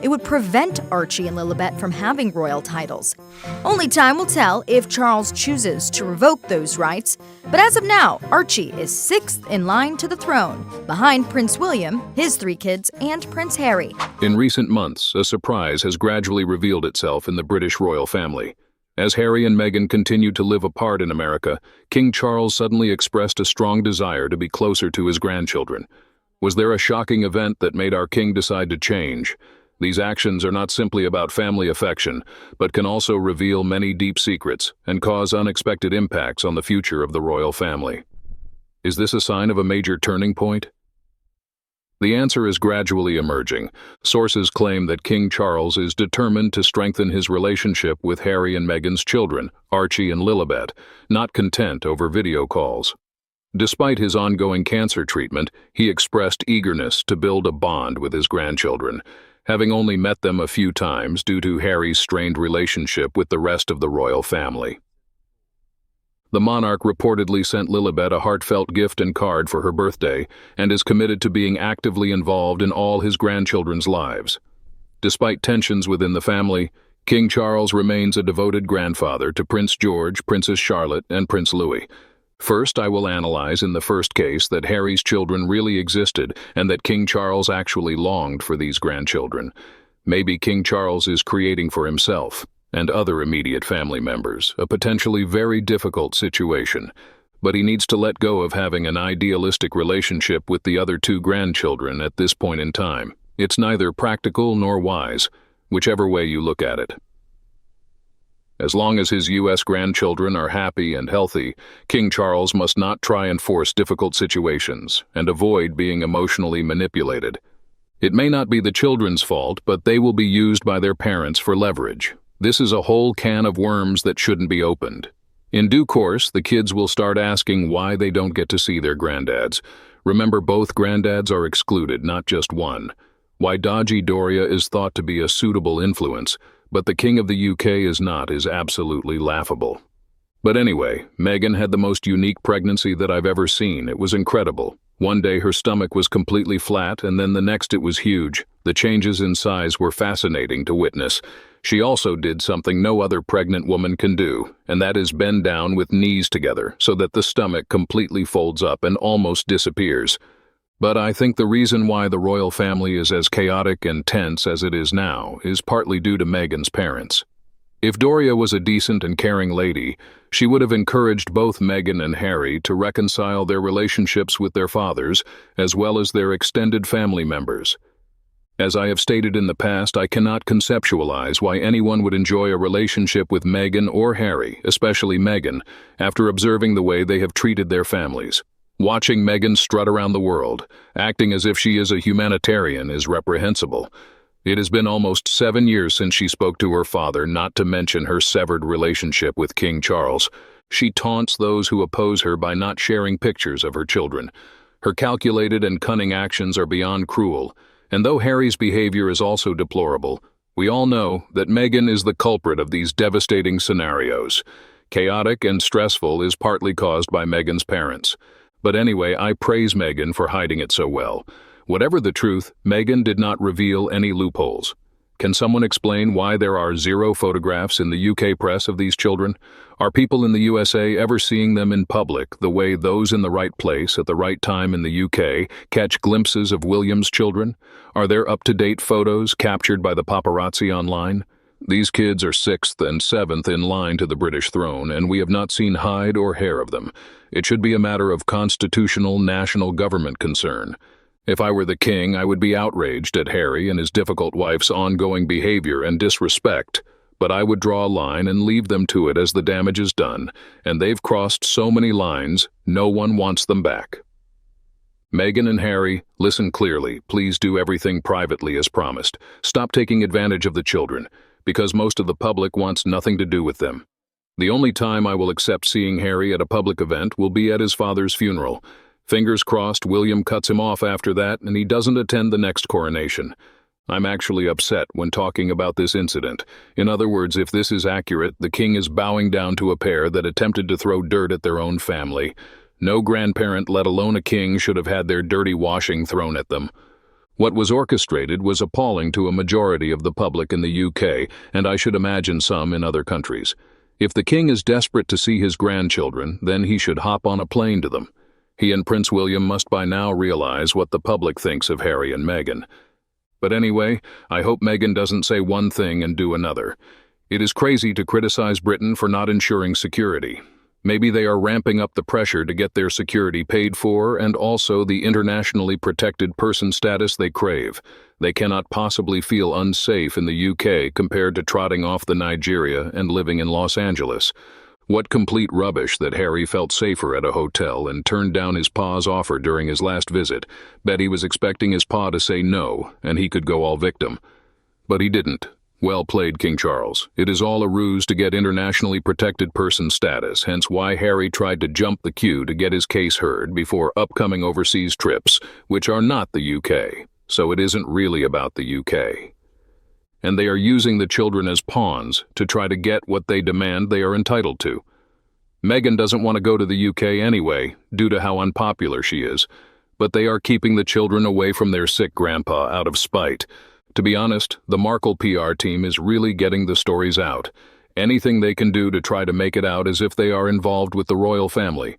It would prevent Archie and Lilibet from having royal titles. Only time will tell if Charles chooses to revoke those rights, but as of now, Archie is 6th in line to the throne, behind Prince William, his 3 kids, and Prince Harry. In recent months, a surprise has gradually revealed itself in the British royal family. As Harry and Meghan continued to live apart in America, King Charles suddenly expressed a strong desire to be closer to his grandchildren. Was there a shocking event that made our king decide to change? These actions are not simply about family affection, but can also reveal many deep secrets and cause unexpected impacts on the future of the royal family. Is this a sign of a major turning point? The answer is gradually emerging. Sources claim that King Charles is determined to strengthen his relationship with Harry and Meghan's children, Archie and Lilibet, not content over video calls. Despite his ongoing cancer treatment, he expressed eagerness to build a bond with his grandchildren, having only met them a few times due to Harry's strained relationship with the rest of the royal family. The monarch reportedly sent Lilibet a heartfelt gift and card for her birthday and is committed to being actively involved in all his grandchildren's lives. Despite tensions within the family, King Charles remains a devoted grandfather to Prince George, Princess Charlotte, and Prince Louis. First, I will analyze in the first case that Harry's children really existed and that King Charles actually longed for these grandchildren. Maybe King Charles is creating for himself and other immediate family members a potentially very difficult situation, but he needs to let go of having an idealistic relationship with the other 2 grandchildren at this point in time. It's neither practical nor wise, whichever way you look at it. As long as his U.S. grandchildren are happy and healthy, King Charles must not try and force difficult situations and avoid being emotionally manipulated. It may not be the children's fault, but they will be used by their parents for leverage. This is a whole can of worms that shouldn't be opened. In due course, the kids will start asking why they don't get to see their granddads. Remember, both granddads are excluded, not just one. Why dodgy Doria is thought to be a suitable influence, but the King of the UK is not, is absolutely laughable. But anyway, Meghan had the most unique pregnancy that I've ever seen. It was incredible. One day her stomach was completely flat, and then the next it was huge. The changes in size were fascinating to witness. She also did something no other pregnant woman can do, and that is bend down with knees together so that the stomach completely folds up and almost disappears. But I think the reason why the royal family is as chaotic and tense as it is now is partly due to Meghan's parents. If Doria was a decent and caring lady, she would have encouraged both Meghan and Harry to reconcile their relationships with their fathers as well as their extended family members. As I have stated in the past, I cannot conceptualize why anyone would enjoy a relationship with Meghan or Harry, especially Meghan, after observing the way they have treated their families. Watching Meghan strut around the world, acting as if she is a humanitarian, is reprehensible. It has been almost 7 years since she spoke to her father, not to mention her severed relationship with King Charles. She taunts those who oppose her by not sharing pictures of her children. Her calculated and cunning actions are beyond cruel, and though Harry's behavior is also deplorable, we all know that Meghan is the culprit of these devastating scenarios. Chaotic and stressful is partly caused by Meghan's parents. But anyway, I praise Meghan for hiding it so well. Whatever the truth, Meghan did not reveal any loopholes. Can someone explain why there are 0 photographs in the UK press of these children? Are people in the USA ever seeing them in public the way those in the right place at the right time in the UK catch glimpses of William's children? Are there up-to-date photos captured by the paparazzi online? These kids are 6th and 7th in line to the British throne, and we have not seen hide or hair of them. It should be a matter of constitutional national government concern. If I were the king, I would be outraged at Harry and his difficult wife's ongoing behavior and disrespect, but I would draw a line and leave them to it as the damage is done, and they've crossed so many lines, no one wants them back. Meghan and Harry, listen clearly. Please do everything privately as promised. Stop taking advantage of the children, because most of the public wants nothing to do with them. The only time I will accept seeing Harry at a public event will be at his father's funeral. Fingers crossed William cuts him off after that and he doesn't attend the next coronation. I'm actually upset when talking about this incident. In other words, if this is accurate, the king is bowing down to a pair that attempted to throw dirt at their own family. No grandparent, let alone a king, should have had their dirty washing thrown at them. What was orchestrated was appalling to a majority of the public in the UK, and I should imagine some in other countries. If the king is desperate to see his grandchildren, then he should hop on a plane to them. He and Prince William must by now realize what the public thinks of Harry and Meghan. But anyway, I hope Meghan doesn't say one thing and do another. It is crazy to criticize Britain for not ensuring security. Maybe they are ramping up the pressure to get their security paid for and also the internationally protected person status they crave. They cannot possibly feel unsafe in the UK compared to trotting off the Nigeria and living in Los Angeles. What complete rubbish that Harry felt safer at a hotel and turned down his pa's offer during his last visit. Bet he was expecting his pa to say no, and he could go all victim. But he didn't. Well played, King Charles. It is all a ruse to get internationally protected person status, hence why Harry tried to jump the queue to get his case heard before upcoming overseas trips, which are not the UK, so it isn't really about the UK. And they are using the children as pawns to try to get what they demand they are entitled to. Meghan doesn't want to go to the UK anyway, due to how unpopular she is, but they are keeping the children away from their sick grandpa out of spite. To be honest, the Markle PR team is really getting the stories out. Anything they can do to try to make it out as if they are involved with the royal family.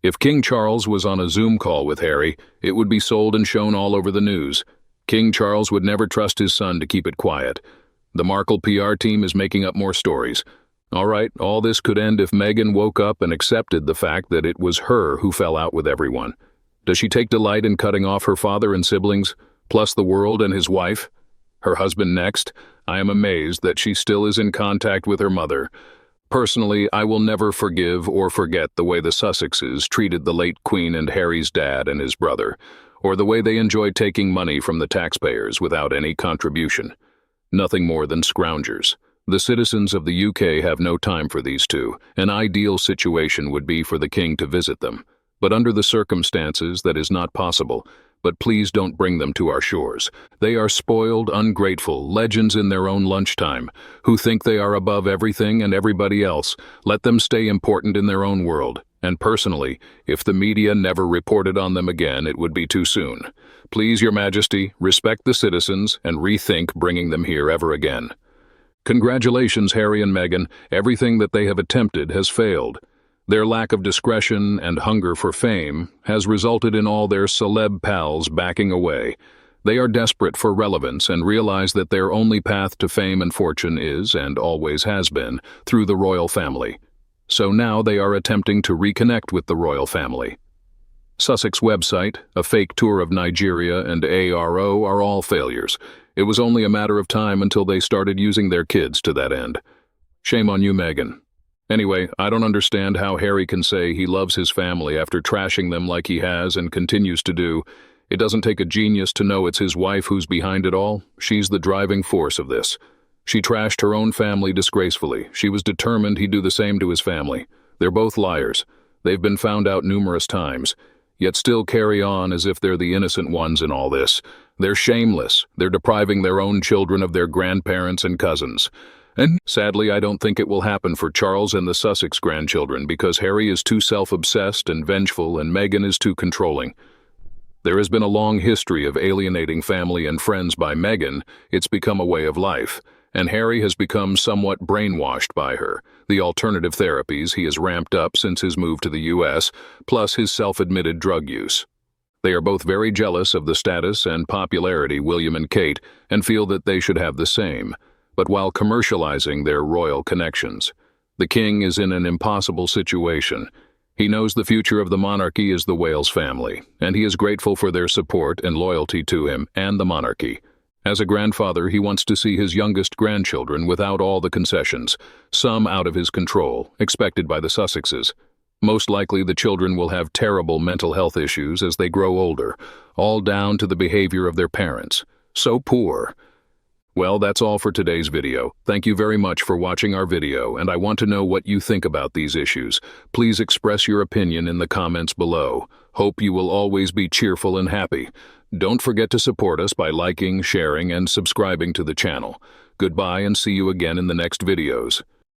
If King Charles was on a Zoom call with Harry, it would be sold and shown all over the news. King Charles would never trust his son to keep it quiet. The Markle PR team is making up more stories. All right, all this could end if Meghan woke up and accepted the fact that it was her who fell out with everyone. Does she take delight in cutting off her father and siblings, plus the world and his wife? Her husband next? I am amazed that she still is in contact with her mother. Personally, I will never forgive or forget the way the Sussexes treated the late Queen and Harry's dad and his brother, or the way they enjoyed taking money from the taxpayers without any contribution. Nothing more than scroungers. The citizens of the UK have no time for these two. An ideal situation would be for the king to visit them. But under the circumstances, that is not possible. But please don't bring them to our shores. They are spoiled, ungrateful, legends in their own lunchtime, who think they are above everything and everybody else. Let them stay important in their own world. And personally, if the media never reported on them again, it would be too soon. Please, Your Majesty, respect the citizens and rethink bringing them here ever again. Congratulations, Harry and Meghan. Everything that they have attempted has failed. Their lack of discretion and hunger for fame has resulted in all their celeb pals backing away. They are desperate for relevance and realize that their only path to fame and fortune is, and always has been, through the royal family. So now they are attempting to reconnect with the royal family. Sussex website, a fake tour of Nigeria, and ARO are all failures. It was only a matter of time until they started using their kids to that end. Shame on you, Meghan. Anyway, I don't understand how Harry can say he loves his family after trashing them like he has and continues to do. It doesn't take a genius to know it's his wife who's behind it all. She's the driving force of this. She trashed her own family disgracefully. She was determined he'd do the same to his family. They're both liars. They've been found out numerous times, yet still carry on as if they're the innocent ones in all this. They're shameless. They're depriving their own children of their grandparents and cousins. And sadly, I don't think it will happen for Charles and the Sussex grandchildren because Harry is too self-obsessed and vengeful and Meghan is too controlling. There has been a long history of alienating family and friends by Meghan. It's become a way of life. And Harry has become somewhat brainwashed by her. The alternative therapies he has ramped up since his move to the US, plus his self-admitted drug use. They are both very jealous of the status and popularity William and Kate and feel that they should have the same, but while commercializing their royal connections. The king is in an impossible situation. He knows the future of the monarchy is the Wales family, and he is grateful for their support and loyalty to him and the monarchy. As a grandfather, he wants to see his youngest grandchildren without all the concessions, some out of his control, expected by the Sussexes. Most likely the children will have terrible mental health issues as they grow older, all down to the behavior of their parents. So poor. Well, that's all for today's video. Thank you very much for watching our video, and I want to know what you think about these issues. Please express your opinion in the comments below. Hope you will always be cheerful and happy. Don't forget to support us by liking, sharing, and subscribing to the channel. Goodbye and see you again in the next videos.